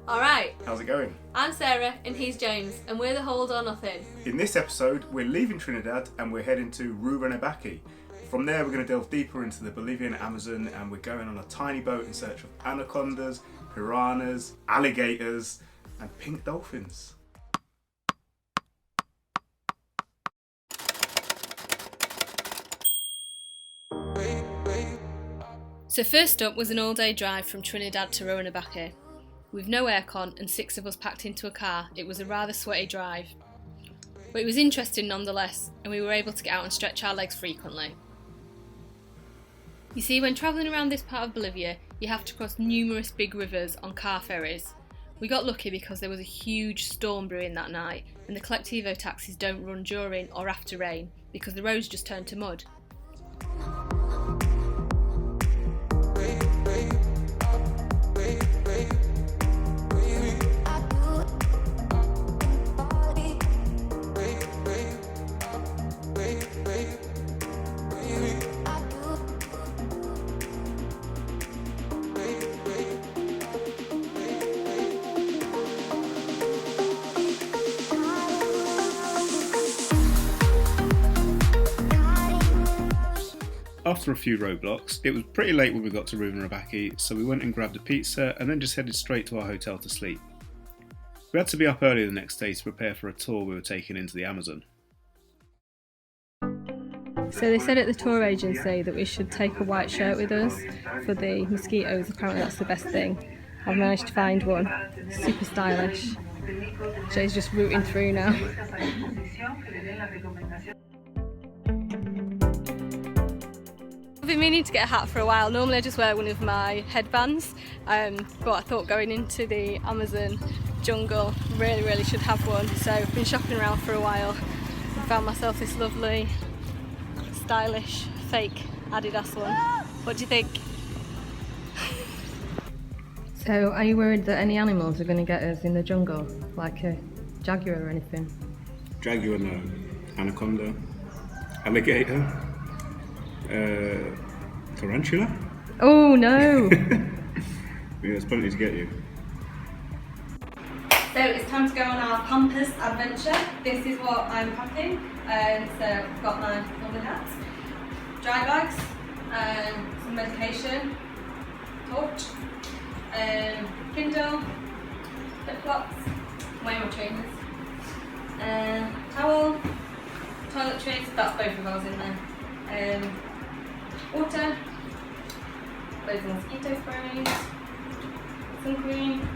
Alright, How's it going? I'm Sarah and he's James and we're the Hold or Nothing. In this episode, we're leaving Trinidad and we're heading to Rurrenabaque. From there, we're going to delve deeper into the Bolivian Amazon and we're going on a tiny boat in search of anacondas, piranhas, alligators, and pink dolphins. So first up was an all-day drive from Trinidad to Rurrenabaque. With no aircon and 6 of us packed into a car, it was a rather sweaty drive. But it was interesting nonetheless, and we were able to get out and stretch our legs frequently. You see, when travelling around this part of Bolivia, you have to cross numerous big rivers on car ferries. We got lucky because there was a huge storm brewing that night, and the Colectivo taxis don't run during or after rain because the roads just turn to mud. After a few roadblocks, it was pretty late when we got to Rurrenabaque, so we went and grabbed a pizza and then just headed straight to our hotel to sleep. We had to be up early the next day to prepare for a tour we were taking into the Amazon. So they said at the tour agency that we should take a white shirt with us for the mosquitoes. Apparently that's the best thing. I've managed to find one. Super stylish. Jay's just rooting through now. I've been meaning to get a hat for a while. Normally I just wear one of my headbands, but I thought going into the Amazon jungle really should have one. So I've been shopping around for a while and found myself this lovely, stylish, fake Adidas one. What do you think? So are you worried that any animals are going to get us in the jungle, like a jaguar or anything? Jaguar, no. Anaconda, alligator. Tarantula? Oh no! Yeah, there's plenty to get you. So it's time to go on our Pampas adventure. This is what I'm packing. So I've got my lovely hat, dry bags, some medication, torch, Kindle, flip-flops, way more trainers, towel, toiletries, that's both of ours in there. Water, loads of mosquito sprays, sun cream,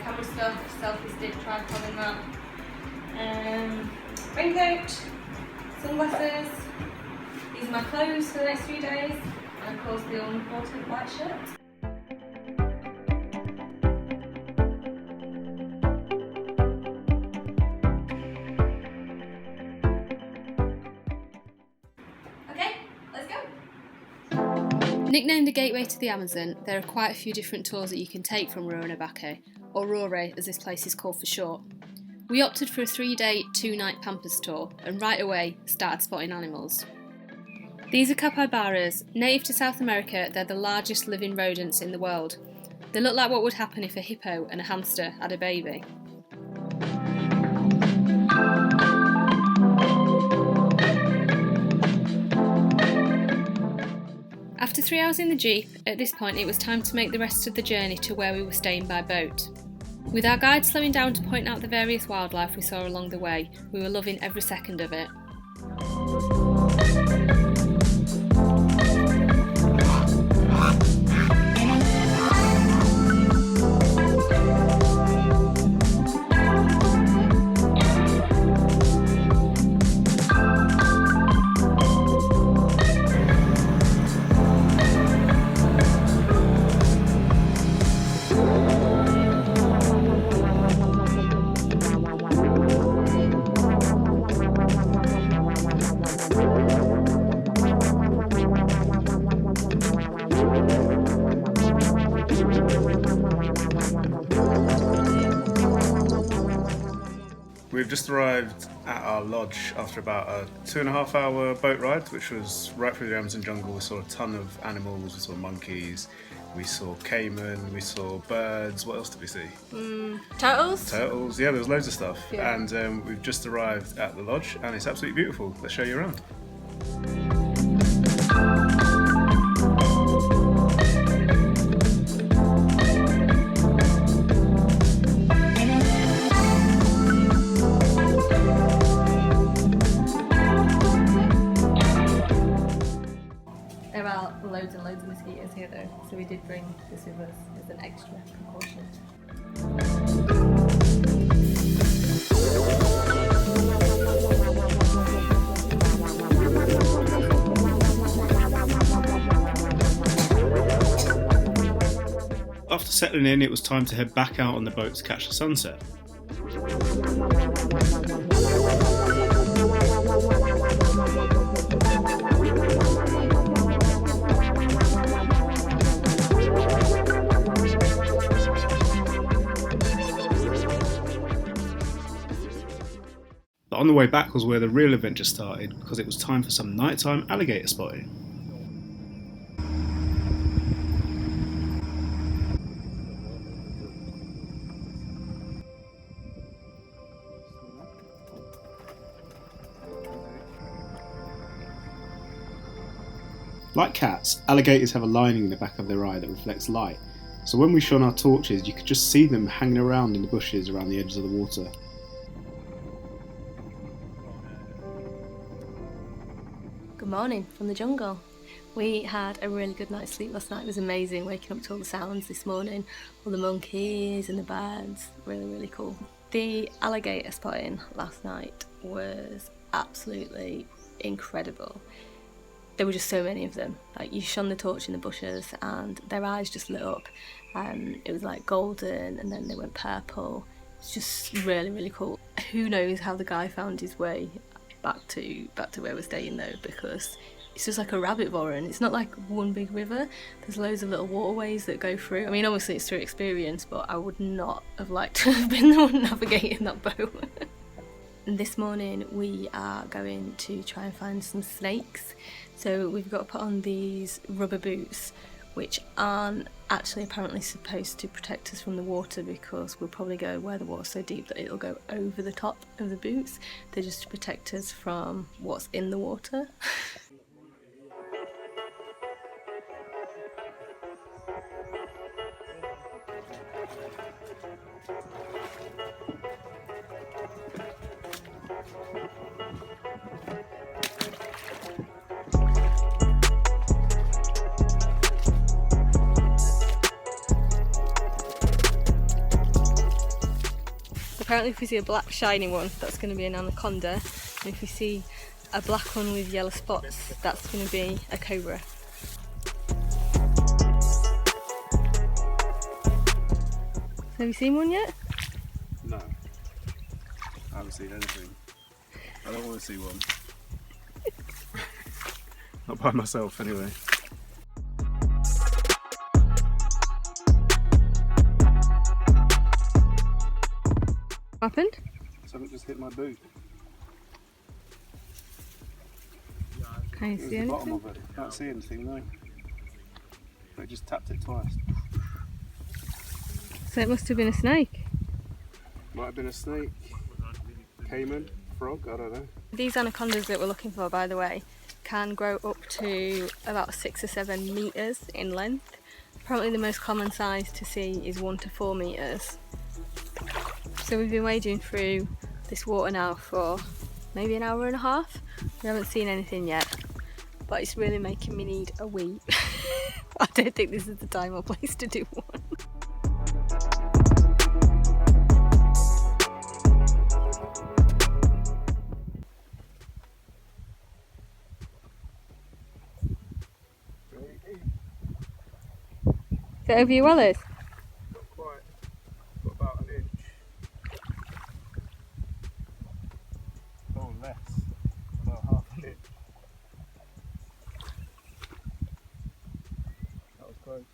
camera stuff, selfie stick, tripod and that, raincoat, sunglasses. These are my clothes for the next few days, and of course the all important white shirt. Nicknamed the Gateway to the Amazon, there are quite a few different tours that you can take from Rurrenabaque, or Rurre as this place is called for short. We opted for a 3-day, 2-night Pampas tour and right away started spotting animals. These are capybaras. Native to South America, they're the largest living rodents in the world. They look like what would happen if a hippo and a hamster had a baby. After 3 hours in the Jeep, at this point it was time to make the rest of the journey to where we were staying by boat. With our guide slowing down to point out the various wildlife we saw along the way, we were loving every second of it. We've just arrived at our lodge after about a 2.5 hour boat ride, which was right through the Amazon jungle. We saw a ton of animals, we saw monkeys, We saw caiman, we saw birds. What else did we see? Turtles? Turtles, yeah, there was loads of stuff. Yeah. And we've just arrived at the lodge and it's absolutely beautiful. Let's show you around. There are loads and loads of mosquitoes here though, so we did bring this with us as an extra precaution. After settling in, it was time to head back out on the boat to catch the sunset. But on the way back was where the real adventure started, because it was time for some nighttime alligator spotting. Like cats, alligators have a lining in the back of their eye that reflects light, so when we shone our torches you could just see them hanging around in the bushes around the edges of the water. Good morning from the jungle. We had a really good night's sleep last night. It was amazing waking up to all the sounds this morning, all the monkeys and the birds. Really, really cool. The alligator spotting last night was absolutely incredible. There were just so many of them. Like, you shone the torch in the bushes and their eyes just lit up. It was like golden and then they went purple. It's just really, really cool. Who knows how the guy found his way back to where we're staying though, because it's just like a rabbit warren. It's not like one big river. There's loads of little waterways that go through. I mean, obviously it's through experience, but I would not have liked to have been the one navigating that boat. And this morning we are going to try and find some snakes. So we've got to put on these rubber boots, which aren't actually apparently supposed to protect us from the water, because we'll probably go where the water's so deep that it'll go over the top of the boots. They're just to protect us from what's in the water. Apparently if we see a black shiny one, that's going to be an anaconda, and if we see a black one with yellow spots, that's going to be a cobra. Have you seen one yet? No, I haven't seen anything. I don't want to see one. Not by myself anyway. What happened? Something just hit my boot. Can you see anything? The bottom of it. Can't see anything though. But it just tapped it twice. So it must have been a snake. Might have been a snake. Caiman, frog, I don't know. These anacondas that we're looking for, by the way, can grow up to about 6 or 7 metres in length. Apparently the most common size to see is 1 to 4 metres. So we've been wading through this water now for maybe an hour and a half. We haven't seen anything yet, but it's really making me need a wee. I don't think this is the time or place to do one. Is that over your wellers? Not quite. Got about an inch. Oh, less. About half an inch. That was close.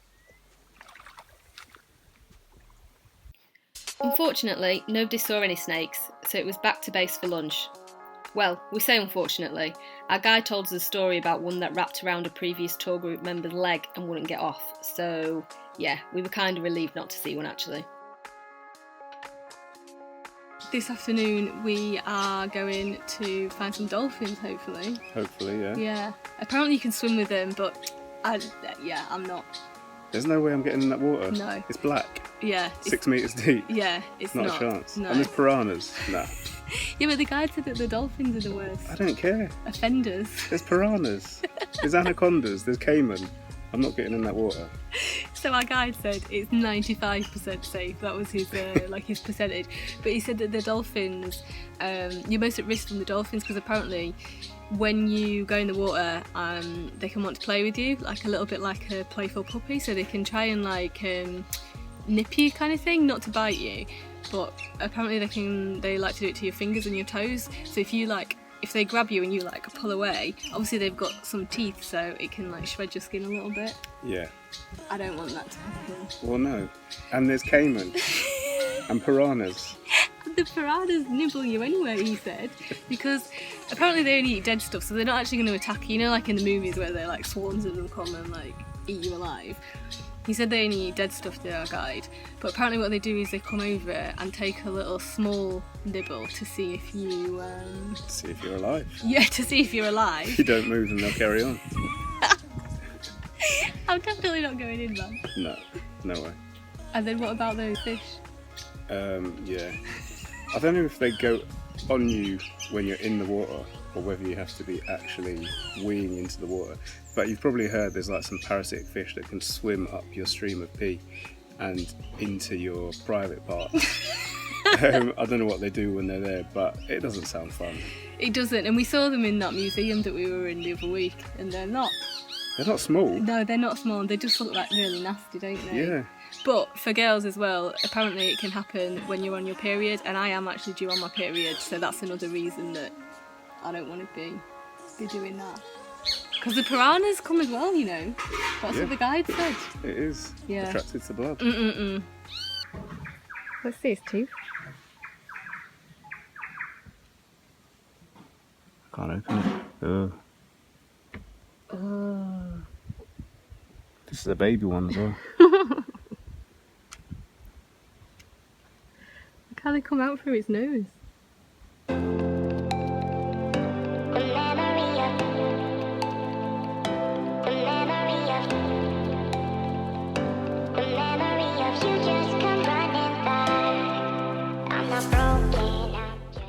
Unfortunately, nobody saw any snakes, so it was back to base for lunch. Well, we say unfortunately. Our guide told us a story about one that wrapped around a previous tour group member's leg and wouldn't get off. So, yeah, we were kind of relieved not to see one actually. This afternoon we are going to find some dolphins, hopefully. Hopefully, yeah. Yeah. Apparently you can swim with them, but I'm not. There's no way I'm getting in that water. No. It's black. Yeah. 6 metres deep. Yeah, it's not. Not a chance. No. And there's piranhas. Nah. Yeah, but the guide said that the dolphins are the worst. I don't care. Offenders. There's piranhas. There's anacondas. There's caiman. I'm not getting in that water. So our guide said it's 95% safe. That was his his percentage. But he said that the dolphins, you're most at risk from the dolphins because apparently when you go in the water, they can want to play with you, like a little bit like a playful puppy. So they can try and nip you kind of thing, not to bite you. But apparently they like to do it to your fingers and your toes. So if they grab you and you pull away, obviously they've got some teeth, so it can shred your skin a little bit. Yeah. I don't want that to happen. Well, no. And there's caiman and piranhas. The piranhas nibble you anyway, he said, because apparently they only eat dead stuff, so they're not actually going to attack you. You know, like in the movies where they're swarms of them come and eat you alive. He said they only eat dead stuff, to our guide, but apparently what they do is they come over and take a little small nibble to see if you... See if you're alive. Yeah, to see if you're alive. If you don't move, then they'll carry on. I'm definitely not going in, man. No way. And then what about those fish? Yeah. I don't know if they go on you when you're in the water or whether you have to be actually weeing into the water. But you've probably heard there's some parasitic fish that can swim up your stream of pee and into your private parts. I don't know what they do when they're there, but it doesn't sound fun. It doesn't, and we saw them in that museum that we were in the other week, and they're not. They're not small. No, they're not small, they just look really nasty, don't they? Yeah. But for girls as well, apparently it can happen when you're on your period, and I am actually due on my period, so that's another reason that I don't want to be doing that. Because the piranhas come as well, you know. That's what the guide said. It is. Yeah. Attracted to blood. Let's see his tooth. Can't open it. This is a baby one as well. Look how they come out through its nose.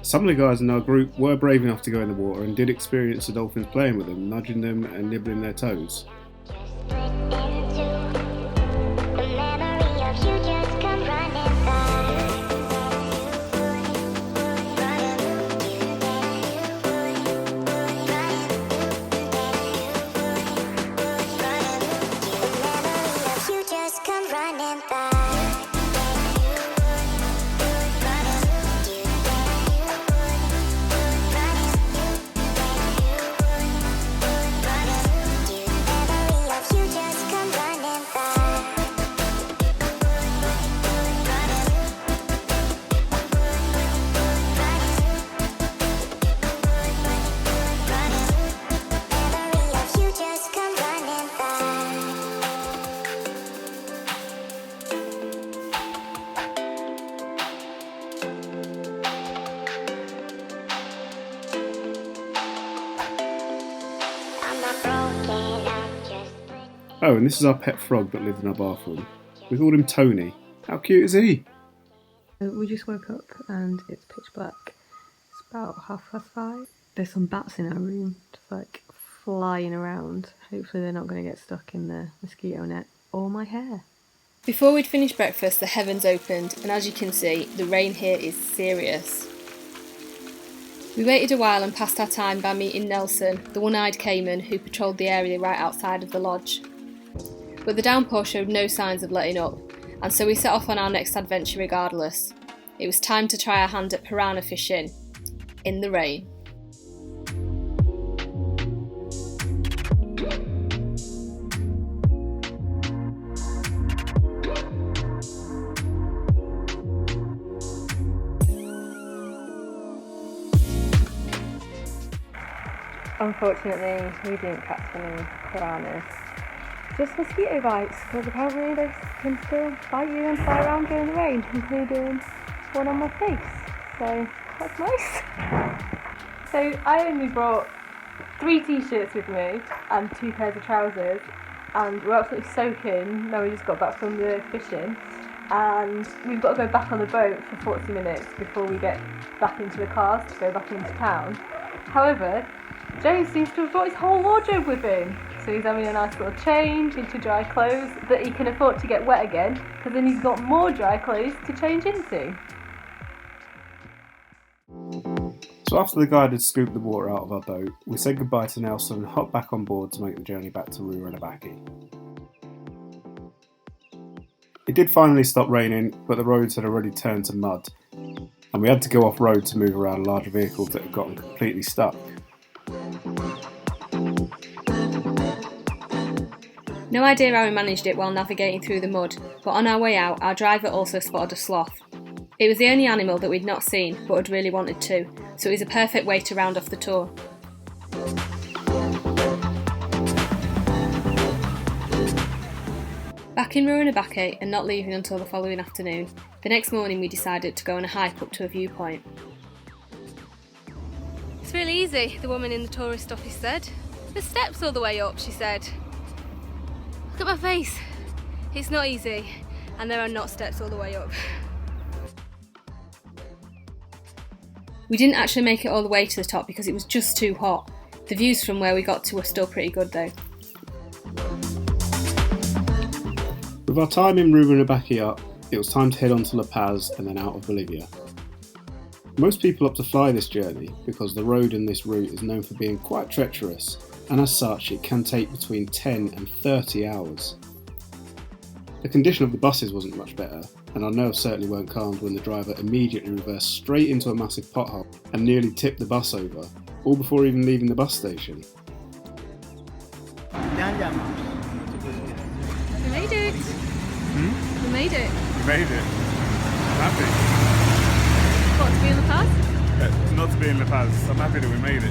Some of the guys in our group were brave enough to go in the water and did experience the dolphins playing with them, nudging them and nibbling their toes. Oh, and this is our pet frog that lived in our bathroom. We called him Tony. How cute is he? We just woke up and it's pitch black. It's about 5:30. There's some bats in our room, just flying around. Hopefully they're not going to get stuck in the mosquito net or my hair. Before we'd finished breakfast, the heavens opened, and as you can see, the rain here is serious. We waited a while and passed our time by meeting Nelson, the one-eyed caiman who patrolled the area right outside of the lodge. But the downpour showed no signs of letting up, and so we set off on our next adventure regardless. It was time to try our hand at piranha fishing, in the rain. Unfortunately, we didn't catch any piranhas. Just mosquito bites, because apparently they can still bite you and fly around during the rain, including one on my face. So that's nice. So I only brought 3 t-shirts with me and 2 pairs of trousers, and we're absolutely soaking. Now we just got back from the fishing, and we've got to go back on the boat for 40 minutes before we get back into the cars to go back into town. However, James seems to have brought his whole wardrobe with him, so he's having a nice little change into dry clothes that he can afford to get wet again, because then he's got more dry clothes to change into. So after the guide had scooped the water out of our boat, we said goodbye to Nelson and hopped back on board to make the journey back to Rurrenabaque. It did finally stop raining, but the roads had already turned to mud, and we had to go off-road to move around large vehicles that had gotten completely stuck. No idea how we managed it while navigating through the mud, but on our way out, our driver also spotted a sloth. It was the only animal that we'd not seen, but had really wanted to, so it was a perfect way to round off the tour. Back in Rurrenabaque and not leaving until the following afternoon, the next morning we decided to go on a hike up to a viewpoint. It's really easy, the woman in the tourist office said. There's steps all the way up, she said. Look at my face. It's not easy, and there are not steps all the way up. We didn't actually make it all the way to the top because it was just too hot. The views from where we got to were still pretty good though. With our time in Rurrenabaque up, it was time to head on to La Paz and then out of Bolivia. Most people opt to fly this journey because the road in this route is known for being quite treacherous, and as such it can take between 10 and 30 hours. The condition of the buses wasn't much better, and our nerves certainly weren't calmed when the driver immediately reversed straight into a massive pothole and nearly tipped the bus over, all before even leaving the bus station. We made it! We made it! We made it. I'm happy. What, to be in La Paz? Not to be in La Paz. I'm happy that we made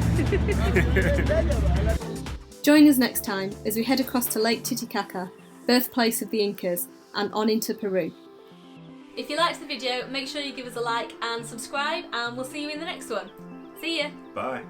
it. Join us next time as we head across to Lake Titicaca, birthplace of the Incas, and on into Peru. If you liked the video, make sure you give us a like and subscribe, and we'll see you in the next one. See ya! Bye.